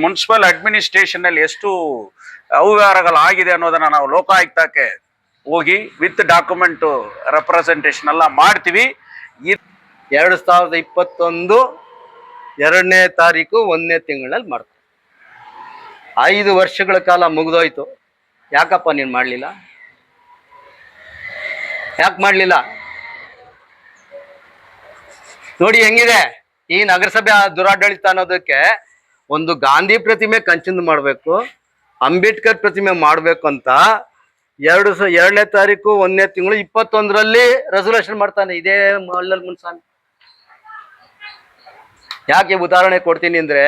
Municipal administration ಅಲ್ಲಿ ಎಷ್ಟು ಅವ್ಯವಹಾರಗಳಾಗಿದೆ ಅನ್ನೋದನ್ನ ನಾವು ಲೋಕಾಯುಕ್ತಕ್ಕೆ ಹೋಗಿ ವಿತ್ ಡಾಕ್ಯುಮೆಂಟ್ ರೆಪ್ರೆಸೆಂಟೇಷನ್ ಎಲ್ಲ ಮಾಡ್ತೀವಿ. 2021 2ನೇ ತಾರೀಕು 1ನೇ ತಿಂಗಳಲ್ಲಿ ಮಾಡ್ತಾರೆ. 5 ವರ್ಷಗಳ ಕಾಲ ಮುಗಿದೋಯ್ತು. ಯಾಕಪ್ಪ ನೀನು ಮಾಡಲಿಲ್ಲ? ಯಾಕೆ ಮಾಡಲಿಲ್ಲ? ನೋಡಿ ಹೆಂಗಿದೆ ಈ ನಗರಸಭೆ ದುರಾಡಳಿತ ಅನ್ನೋದಕ್ಕೆ. ಒಂದು ಗಾಂಧಿ ಪ್ರತಿಮೆ ಕಂಚಿಂದ ಮಾಡಬೇಕು, ಅಂಬೇಡ್ಕರ್ ಪ್ರತಿಮೆ ಮಾಡಬೇಕು ಅಂತ 2ನೇ ತಾರೀಕು 1ನೇ ತಿಂಗಳು 21ರಲ್ಲಿ ರೆಸಲ್ಯೂಷನ್ ಮಾಡ್ತಾನೆ ಇದೇ ಮಲ್ಲಲ್ ಮುನ್ಸ್ವಾಮಿ. ಯಾಕೆ ಉದಾಹರಣೆ ಕೊಡ್ತೀನಿ ಅಂದ್ರೆ,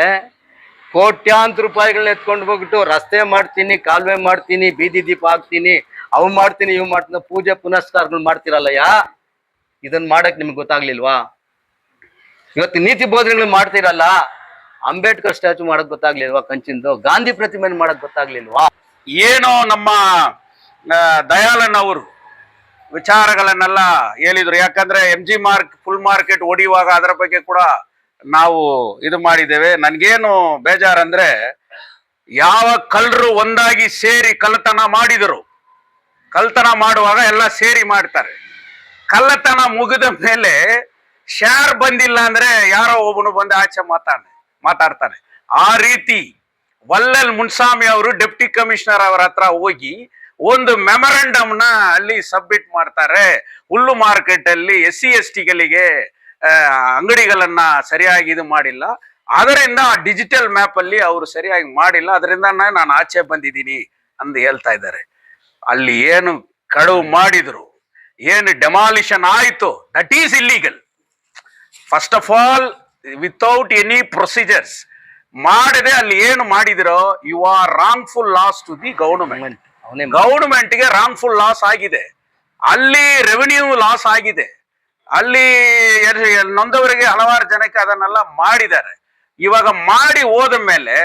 ಕೋಟ್ಯಾಂತರ ರೂಪಾಯಿಗಳನ್ನ ಎತ್ಕೊಂಡು ಹೋಗ್ಬಿಟ್ಟು ರಸ್ತೆ ಮಾಡ್ತೀನಿ, ಕಾಲುವೆ ಮಾಡ್ತೀನಿ, ಬೀದಿ ದೀಪ ಹಾಕ್ತೀನಿ, ಅವು ಮಾಡ್ತೀನಿ, ಇವು ಮಾಡ್ತೀನಿ, ಪೂಜೆ ಪುನಸ್ಕಾರಗಳು ಮಾಡ್ತಿರಲ್ಲಯ್ಯ. ಇದನ್ನ ಮಾಡಕ್ ನಿಮ್ಗೆ ಗೊತ್ತಾಗ್ಲಿಲ್ವಾ? ಇವತ್ತು ನೀತಿ ಬೋಧನೆಗಳು ಮಾಡ್ತಿರಲ್ಲ, ಅಂಬೇಡ್ಕರ್ ಸ್ಟ್ಯಾಚು ಮಾಡಕ್ ಗೊತ್ತಾಗ್ಲಿಲ್ವಾ? ಕಂಚಿಂದು ಗಾಂಧಿ ಪ್ರತಿಮೆನ ಮಾಡಕ್ ಗೊತ್ತಾಗ್ಲಿಲ್ವಾ? ಏನೋ ನಮ್ಮ ದಯಾಳನ್ ಅವರು ವಿಚಾರಗಳನ್ನೆಲ್ಲ ಹೇಳಿದ್ರು. ಯಾಕಂದ್ರೆ MG ಫುಲ್ ಮಾರ್ಕೆಟ್ ಹೊಡೆಯುವಾಗ ಅದರ ಬಗ್ಗೆ ಕೂಡ ನಾವು ಇದು ಮಾಡಿದ್ದೇವೆ. ನನ್ಗೇನು ಬೇಜಾರಂದ್ರೆ, ಯಾವ ಕಳ್ಳರು ಒಂದಾಗಿ ಸೇರಿ ಕಳ್ಳತನ ಮಾಡಿದರು, ಕಳ್ಳತನ ಮಾಡುವಾಗ ಎಲ್ಲ ಸೇರಿ ಮಾಡ್ತಾರೆ. ಕಳ್ಳತನ ಮುಗಿದ ಮೇಲೆ ಶೇರ್ ಬಂದಿಲ್ಲ ಅಂದ್ರೆ ಯಾರೋ ಒಬ್ಬನು ಬಂದು ಆಚೆ ಮಾತಾಡ್ತಾನೆ. ಆ ರೀತಿ ವಲ್ಲಲ್ ಮುನ್ಸ್ವಾಮಿ ಅವರು ಡೆಪ್ಟಿ ಕಮಿಷನರ್ ಅವರ ಹತ್ರ ಹೋಗಿ ಒಂದು ಮೆಮೊರಂಡಮ್ನ ಅಲ್ಲಿ ಸಬ್ಮಿಟ್ ಮಾಡ್ತಾರೆ. ಹುಲ್ಲು ಮಾರ್ಕೆಟ್ ಅಲ್ಲಿ SC STಗಳಿಗೆ ಅಂಗಡಿಗಳನ್ನ ಸರಿಯಾಗಿ ಇದು ಮಾಡಿಲ್ಲ, ಅದರಿಂದ ಡಿಜಿಟಲ್ ಮ್ಯಾಪ್ ಅಲ್ಲಿ ಅವರು ಸರಿಯಾಗಿ ಮಾಡಿಲ್ಲ, ಅದರಿಂದ ನಾನು ಆಚೆ ಬಂದಿದ್ದೀನಿ ಅಂತ ಹೇಳ್ತಾ ಇದ್ದಾರೆ. ಅಲ್ಲಿ ಏನು ಕಡುವು ಮಾಡಿದ್ರು, ಏನು ಡೆಮಾಲಿಷನ್ ಆಯ್ತು, that is illegal. First of all without any procedures ಮಾಡದೆ ಅಲ್ಲಿ ಏನು ಮಾಡಿದಿರೋ, you are wrongful loss to the government. ಗವರ್ನಮೆಂಟ್ಗೆ ರಾಂಗ್ಫುಲ್ ಲಾಸ್ ಆಗಿದೆ, ಅಲ್ಲಿ ರೆವಿನ್ಯೂ ಲಾಸ್ ಆಗಿದೆ, ಅಲ್ಲಿ ನೊಂದವರಿಗೆ ಹಲವಾರು ಜನಕ್ಕೆ ಅದನ್ನೆಲ್ಲ ಮಾಡಿದ್ದಾರೆ. ಇವಾಗ ಮಾಡಿ ಹೋದ ಮೇಲೆ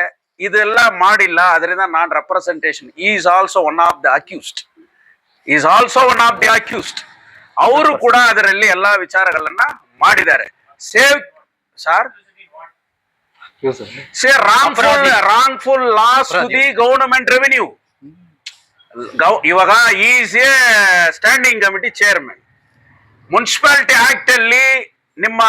ಇದೆಲ್ಲ ಮಾಡಿಲ್ಲ, ಅದರಿಂದ ನಾನ್ representation is also one of the accused. ಅವರು ಕೂಡ ಅದರಲ್ಲಿ ಎಲ್ಲಾ ವಿಚಾರಗಳನ್ನ ಮಾಡಿದ್ದಾರೆ. Wrongful loss to the government revenue. ಇವಾಗ is a standing committee chairman. Municipality act ಅಲ್ಲಿ ನಿಮ್ಮ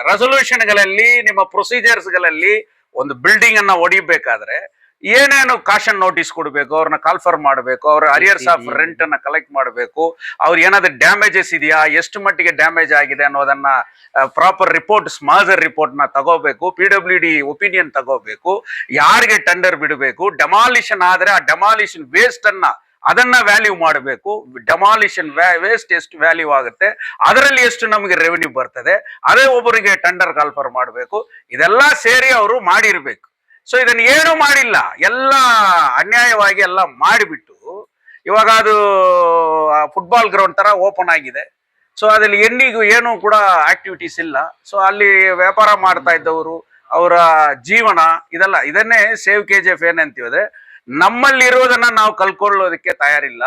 ರೆಸೊಲ್ಯೂಷನ್ಗಳಲ್ಲಿ, ನಿಮ್ಮ ಪ್ರೊಸೀಜರ್ಸ್ಗಳಲ್ಲಿ ಒಂದು ಬಿಲ್ಡಿಂಗ್ ಅನ್ನ ಹೊಡಿಬೇಕಾದ್ರೆ ಏನೇನು ಕಾಷನ್ ನೋಟಿಸ್ ಕೊಡಬೇಕು, ಅವ್ರನ್ನ ಕಾಲ್ಫರ್ ಮಾಡಬೇಕು, ಅವ್ರ ಅರಿಯರ್ಸ್ ಆಫ್ ರೆಂಟ್ ಅನ್ನ ಕಲೆಕ್ಟ್ ಮಾಡಬೇಕು, ಅವ್ರ ಏನಾದ್ರು ಡ್ಯಾಮೇಜಸ್ ಇದೆಯಾ, ಎಷ್ಟು ಮಟ್ಟಿಗೆ ಡ್ಯಾಮೇಜ್ ಆಗಿದೆ ಅನ್ನೋದನ್ನ ಪ್ರಾಪರ್ ಮಾಜರ್ ರಿಪೋರ್ಟ್ ನ ತಗೋಬೇಕು, PWD ಒಪಿನಿಯನ್ ತಗೋಬೇಕು, ಯಾರಿಗೆ ಟೆಂಡರ್ ಬಿಡಬೇಕು, ಡೆಮಾಲಿಷನ್ ಆದ್ರೆ ಆ ಡೆಮಾಲಿಷನ್ ವೇಸ್ಟ್ ಅದನ್ನ ವ್ಯಾಲ್ಯೂ ಮಾಡಬೇಕು, ಡೆಮಾಲಿಷನ್ ವೇಸ್ಟ್ ಎಷ್ಟು ವ್ಯಾಲ್ಯೂ ಆಗುತ್ತೆ, ಅದರಲ್ಲಿ ಎಷ್ಟು ನಮಗೆ ರೆವೆನ್ಯೂ ಬರ್ತದೆ, ಅದೇ ಒಬ್ಬರಿಗೆ ಟೆಂಡರ್ ಕಾಲ್ಫರ್ ಮಾಡಬೇಕು. ಇದೆಲ್ಲ ಸೇರಿ ಅವರು ಮಾಡಿರ್ಬೇಕು. ಸೊ ಇದನ್ನ ಏನು ಮಾಡಿಲ್ಲ, ಎಲ್ಲ ಅನ್ಯಾಯವಾಗಿ ಎಲ್ಲ ಮಾಡಿಬಿಟ್ಟು ಇವಾಗ ಅದು ಫುಟ್ಬಾಲ್ ಗ್ರೌಂಡ್ ತರ ಓಪನ್ ಆಗಿದೆ. ಸೊ ಅದ್ರಲ್ಲಿ ಎಣ್ಣಿಗೂ ಏನು ಕೂಡ ಆಕ್ಟಿವಿಟೀಸ್ ಇಲ್ಲ. ಸೊ ಅಲ್ಲಿ ವ್ಯಾಪಾರ ಮಾಡ್ತಾ ಇದ್ದವರು, ಅವರ ಜೀವನ ಇದನ್ನೇ ಸೇವ್ KGF ಏನಂತೀವಿ, ನಮ್ಮಲ್ಲಿ ಇರೋದನ್ನ ನಾವು ಕಲ್ಕೊಳ್ಳೋದಕ್ಕೆ ತಯಾರಿಲ್ಲ,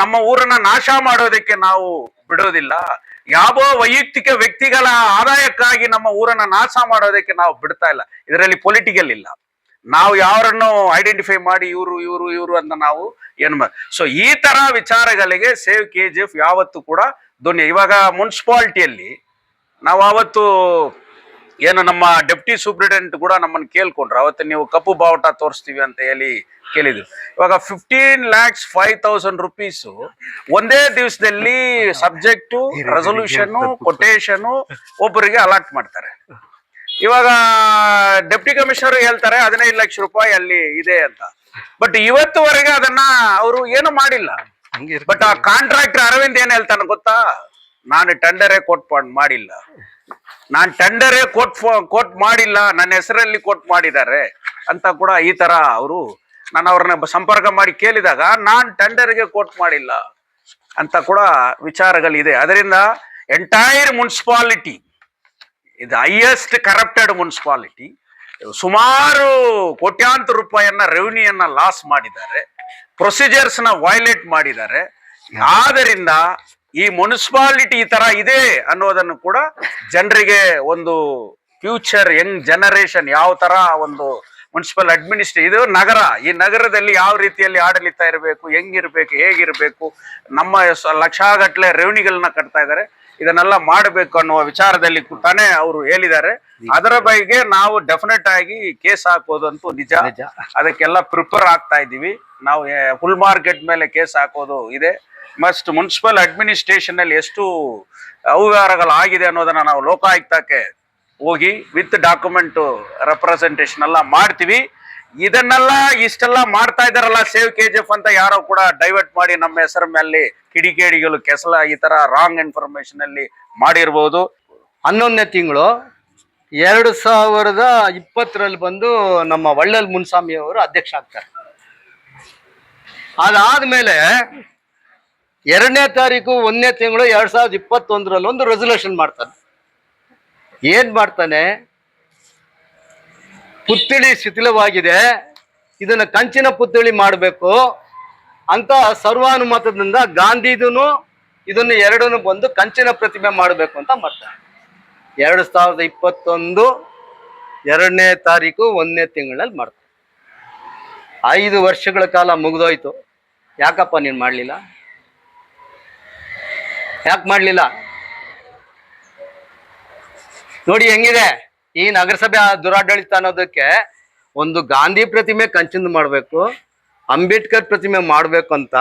ನಮ್ಮ ಊರನ್ನ ನಾಶ ಮಾಡೋದಕ್ಕೆ ನಾವು ಬಿಡೋದಿಲ್ಲ, ಯಾವ ವೈಯಕ್ತಿಕ ವ್ಯಕ್ತಿಗಳ ಆದಾಯಕ್ಕಾಗಿ ನಮ್ಮ ಊರನ್ನ ನಾಶ ಮಾಡೋದಕ್ಕೆ ನಾವು ಬಿಡ್ತಾ ಇಲ್ಲ. ಇದರಲ್ಲಿ ಪೊಲಿಟಿಕಲ್ ಇಲ್ಲ. ನಾವು ಯಾರನ್ನು ಐಡೆಂಟಿಫೈ ಮಾಡಿ ಇವರು ಅಂತ ನಾವು ಸೊ ಈ ತರ ವಿಚಾರಗಳಿಗೆ ಸೇವ್ KGF ಯಾವತ್ತು ಕೂಡ ಇವಾಗ ಮುನ್ಸಿಪಾಲಿಟಿಯಲ್ಲಿ ನಾವು ಅವತ್ತು ಏನು ನಮ್ಮ ಡೆಪ್ಟಿ ಸೂಪ್ರಿಟೆಂಡೆಂಟ್ ಕೂಡ ನಮ್ಮನ್ನು ಕೇಳ್ಕೊಂಡ್ರು, ಅವತ್ತು ನೀವು ಕಪ್ಪು ಬಾವುಟ ತೋರಿಸ್ತೀವಿ ಅಂತ ಹೇಳಿ ಕೇಳಿದ್ರು. ಇವಾಗ 15,05,000 ರೂಪೀಸ್ ಒಂದೇ ದಿವಸದಲ್ಲಿ ಸಬ್ಜೆಕ್ಟು, ರೆಸೊಲ್ಯೂಷನ್, ಕೊಟೇಶನ್ ಒಬ್ಬರಿಗೆ ಅಲಾಟ್ ಮಾಡ್ತಾರೆ. ಇವಾಗ ಡೆಪ್ಟಿ ಕಮಿಷನರ್ ಹೇಳ್ತಾರೆ 15 ಲಕ್ಷ ರೂಪಾಯಿ ಅಲ್ಲಿ ಇದೆ ಅಂತ. ಬಟ್ ಇವತ್ತುವರೆಗೆ ಅದನ್ನ ಅವರು ಏನು ಮಾಡಿಲ್ಲ. ಬಟ್ ಆ ಕಾಂಟ್ರಾಕ್ಟರ್ ಅರವಿಂದ್ ಏನ್ ಹೇಳ್ತಾನೆ ಗೊತ್ತಾ, ನಾನು ಟೆಂಡರೇ ಮಾಡಿಲ್ಲ, ನಾನು ಟೆಂಡರೇ ಕೋಟ್ ಮಾಡಿಲ್ಲ, ನನ್ನ ಹೆಸರಲ್ಲಿ ಕೋಟ್ ಮಾಡಿದ್ದಾರೆ ಅಂತ ಕೂಡ ಈ ತರ ಅವರು, ನಾನು ಅವ್ರನ್ನ ಸಂಪರ್ಕ ಮಾಡಿ ಕೇಳಿದಾಗ ನಾನ್ ಟೆಂಡರ್ಗೆ ಕೋಟ್ ಮಾಡಿಲ್ಲ ಅಂತ ಕೂಡ ವಿಚಾರಗಳಿದೆ. ಅದರಿಂದ ಎಂಟೈರ್ ಮುನ್ಸಿಪಾಲಿಟಿ ಇದು ಹೈಯೆಸ್ಟ್ ಕರಪ್ಟೆಡ್ ಮುನ್ಸಿಪಾಲಿಟಿ. ಸುಮಾರು ಕೋಟ್ಯಾಂತರ ರೂಪಾಯಿಯನ್ನ ರೆವಿನ್ಯೂಯನ್ನ ಲಾಸ್ ಮಾಡಿದ್ದಾರೆ, ಪ್ರೊಸೀಜರ್ಸ್ ನ ವೈಲೇಟ್ ಮಾಡಿದ್ದಾರೆ. ಆದ್ದರಿಂದ ಈ ಮುನ್ಸಿಪಾಲಿಟಿ ಈ ತರ ಇದೆ ಅನ್ನೋದನ್ನು ಕೂಡ ಜನರಿಗೆ ಒಂದು ಫ್ಯೂಚರ್ ಯಂಗ್ ಜನರೇಷನ್ ಯಾವ ತರ ಒಂದು ಮುನ್ಸಿಪಲ್ ಇದು ನಗರ, ಈ ನಗರದಲ್ಲಿ ಯಾವ ರೀತಿಯಲ್ಲಿ ಆಡಳಿತ ಇರಬೇಕು, ಹೆಂಗಿರ್ಬೇಕು, ಹೇಗಿರ್ಬೇಕು, ನಮ್ಮ ಲಕ್ಷಗಟ್ಟಲೆ ರೆವಿನ್ಯೂಗಳನ್ನ ಕಟ್ತಾ ಇದ್ದಾರೆ, ಇದನ್ನೆಲ್ಲ ಮಾಡಬೇಕು ಅನ್ನುವ ವಿಚಾರದಲ್ಲಿ ತಾನೇ ಅವರು ಹೇಳಿದ್ದಾರೆ. ಅದರ ಬಗ್ಗೆ ನಾವು ಡೆಫಿನೆಟ್ ಆಗಿ ಕೇಸ್ ಹಾಕೋದಂತೂ ನಿಜ. ಅದಕ್ಕೆಲ್ಲ ಪ್ರಿಪೇರ್ ಆಗ್ತಾ ಇದ್ದೀವಿ ನಾವು. ಫುಲ್ ಮಾರ್ಕೆಟ್ ಮೇಲೆ ಕೇಸ್ ಹಾಕೋದು ಇದೆ. ಮಸ್ಟ್ ಮುನ್ಸಿಪಲ್ ಅಡ್ಮಿನಿಸ್ಟ್ರೇಷನ್ ಅಲ್ಲಿ ಎಷ್ಟು ಅವ್ಯವಹಾರಗಳಾಗಿದೆ ಅನ್ನೋದನ್ನ ನಾವು ಲೋಕಾಯುಕ್ತಕ್ಕೆ ಹೋಗಿ ವಿತ್ ಡಾಕ್ಯುಮೆಂಟ್ ರೆಪ್ರೆಸೆಂಟೇಷನ್ ಎಲ್ಲ ಮಾಡ್ತೀವಿ. ಇದನ್ನೆಲ್ಲ ಇಷ್ಟೆಲ್ಲ ಮಾಡ್ತಾ ಇದಾರಲ್ಲ ಸೇವ್ KGF ಅಂತ ಯಾರೋ ಕೂಡ ಡೈವರ್ಟ್ ಮಾಡಿ ನಮ್ಮ ಹೆಸರ ಮೇಲೆ ಕಿಡಿಗೇಡಿಗಳು ಕೆಸಲ ಈ ತರ ರಾಂಗ್ ಇನ್ಫಾರ್ಮೇಶನ್ ಅಲ್ಲಿ ಮಾಡಿರ್ಬೋದು. 11ನೇ ತಿಂಗಳು 2020 ಬಂದು ನಮ್ಮ ವಳ್ಳಲ್ ಮುನ್ಸ್ವಾಮಿ ಅವರು ಅಧ್ಯಕ್ಷ ಆಗ್ತಾರೆ. ಅದಾದ್ಮೇಲೆ 2ನೇ ತಾರೀಕು 1ನೇ ತಿಂಗಳು 2021 ಒಂದು ರೆಸಲ್ಯೂಷನ್ ಮಾಡ್ತಾನೆ. ಏನ್ ಮಾಡ್ತಾನೆ? ಪುತ್ಥಳಿ ಶಿಥಿಲವಾಗಿದೆ, ಇದನ್ನ ಕಂಚಿನ ಪುತ್ಥಳಿ ಮಾಡಬೇಕು ಅಂತ ಸರ್ವಾನುಮತದಿಂದ ಗಾಂಧಿದೂನು ಇದನ್ನು ಎರಡನ್ನು ಬಂದು ಕಂಚಿನ ಪ್ರತಿಮೆ ಮಾಡಬೇಕು ಅಂತ ಮಾಡ್ತಾನೆ. 2021 2ನೇ ತಾರೀಕು 1ನೇ ತಿಂಗಳಲ್ಲಿ ಮಾಡ್ತಾನೆ. 5 ವರ್ಷಗಳ ಕಾಲ ಮುಗಿದೋಯ್ತು. ಯಾಕಪ್ಪ ನೀನು ಮಾಡಲಿಲ್ಲ? ಯಾಕೆ ಮಾಡಲಿಲ್ಲ? ನೋಡಿ ಹೆಂಗಿದೆ ಈ ನಗರಸಭೆ ದುರಾಡಳಿತ ಅನ್ನೋದಕ್ಕೆ. ಒಂದು ಗಾಂಧಿ ಪ್ರತಿಮೆ ಕಂಚಿಂದ ಮಾಡಬೇಕು, ಅಂಬೇಡ್ಕರ್ ಪ್ರತಿಮೆ ಮಾಡಬೇಕು ಅಂತ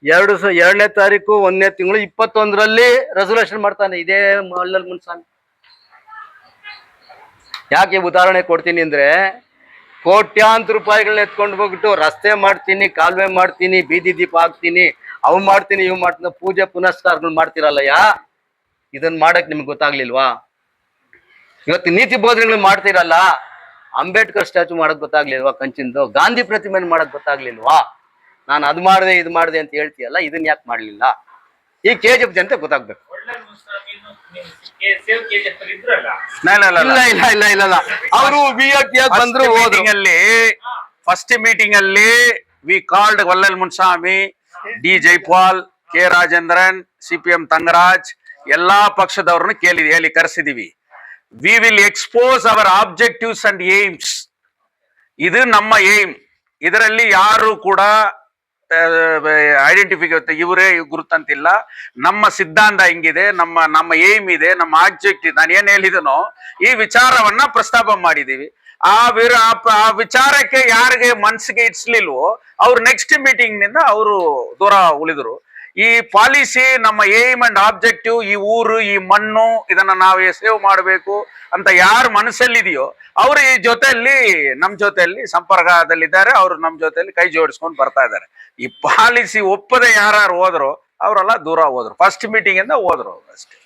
2ನೇ ತಾರೀಕು 1ನೇ ತಿಂಗಳು 2021 ರೆಸಲ್ಯೂಷನ್ ಮಾಡ್ತಾನೆ ಇದೇ ವಳ್ಳಲ್ ಮುನ್ಸ್ವಾಮಿ. ಯಾಕೆ ಉದಾಹರಣೆ ಕೊಡ್ತೀನಿ ಅಂದ್ರೆ, ಕೋಟ್ಯಾಂತರ ರೂಪಾಯಿಗಳನ್ನ ಎತ್ಕೊಂಡು ಹೋಗ್ಬಿಟ್ಟು ರಸ್ತೆ ಮಾಡ್ತೀನಿ, ಕಾಲುವೆ ಮಾಡ್ತೀನಿ, ಬೀದಿ ದೀಪ ಹಾಕ್ತೀನಿ, ಅವು ಮಾಡ್ತೀನಿ, ಇವು ಮಾಡ್ತೀನಿ, ಪೂಜೆ ಪುನಸ್ಕಾರಗಳು ಮಾಡ್ತಿರಲ್ಲಯ್ಯ. ಇದನ್ನ ಮಾಡಕ್ ನಿಮ್ಗೆ ಗೊತ್ತಾಗ್ಲಿಲ್ವಾ? ಇವತ್ತು ನೀತಿ ಬೋಧನೆಗಳು ಮಾಡ್ತಿರಲ್ಲ, ಅಂಬೇಡ್ಕರ್ ಸ್ಟ್ಯಾಚು ಮಾಡಕ್ ಗೊತ್ತಾಗ್ಲಿಲ್ವಾ? ಕಂಚಿಂದು ಗಾಂಧಿ ಪ್ರತಿಮೆ ಮಾಡಕ್ ಗೊತ್ತಾಗ್ಲಿಲ್ವಾ? ನಾನು ಅದು ಮಾಡಿದೆ ಇದು ಮಾಡಿದೆ ಅಂತ ಹೇಳ್ತೀಯಲ್ಲ, ಇದನ್ನ ಯಾಕೆ ಮಾಡ್ಲಿಲ್ಲ? ಈ KGF ಜನತೆ ಗೊತ್ತಾಗ್ಬೇಕು. ಇಲ್ಲ ಅವರು ಬಂದ್ರು. ಫಸ್ಟ್ ಮೀಟಿಂಗ್ ಅಲ್ಲಿ we called Vallal Munuswamy, D. Jaipal, K. Rajendran, CPM Thangaraj, ಎಲ್ಲಾ ಪಕ್ಷದವ್ರನ್ನು ಹೇಳಿ ಕರೆಸಿದೀವಿ. We will expose our objectives and aims. ಇದು ನಮ್ಮ ಏಮ್. ಇದರಲ್ಲಿ ಯಾರು ಕೂಡ ಐಡೆಂಟಿಫಿಕೇಶನ್ ಇವರೇ ಗುರುತಂತಿಲ್ಲ. ನಮ್ಮ ಸಿದ್ಧಾಂತ ಹಿಂಗಿದೆ, ನಮ್ಮ ಏಮ್ ಇದೆ, ನಮ್ಮ ಆಬ್ಜೆಕ್ಟಿವ್. ನಾನು ಏನ್ ಹೇಳಿದನೋ ಈ ವಿಚಾರವನ್ನ ಪ್ರಸ್ತಾಪ ಮಾಡಿದೀವಿ. ಆ ವಿಚಾರಕ್ಕೆ ಯಾರಿಗೆ ಮನ್ಸಿಗೆ ಇಡ್ಸ್ಲಿಲ್ವೋ ಅವ್ರು ನೆಕ್ಸ್ಟ್ ಮೀಟಿಂಗ್ ನಿಂದ ಅವರು ದೂರ ಉಳಿದ್ರು. ಈ ಪಾಲಿಸಿ ನಮ್ಮ ಏಮ್ ಅಂಡ್ ಆಬ್ಜೆಕ್ಟಿವ್, ಈ ಊರು, ಈ ಮಣ್ಣು, ಇದನ್ನ ನಾವೇ ಸೇವ್ ಮಾಡಬೇಕು ಅಂತ ಯಾರು ಮನಸ್ಸಲ್ಲಿದೆಯೋ ಅವರು ಈ ಜೊತೆಯಲ್ಲಿ ನಮ್ಮ ಜೊತೆಯಲ್ಲಿ ಸಂಪರ್ಕದಲ್ಲಿದ್ದಾರೆ. ಅವರು ನಮ್ಮ ಜೊತೆಯಲ್ಲಿ ಕೈ ಜೋಡಿಸ್ಕೊಂಡು ಬರ್ತಾ ಇದ್ದಾರೆ. ಈ ಪಾಲಿಸಿ ಒಪ್ಪದೆ ಯಾರು ಹೋದ್ರು ಅವರೆಲ್ಲ ದೂರ ಹೋದ್ರು. ಫಸ್ಟ್ ಮೀಟಿಂಗ್ ಇಂದ ಹೋದ್ರು ಅಷ್ಟೇ.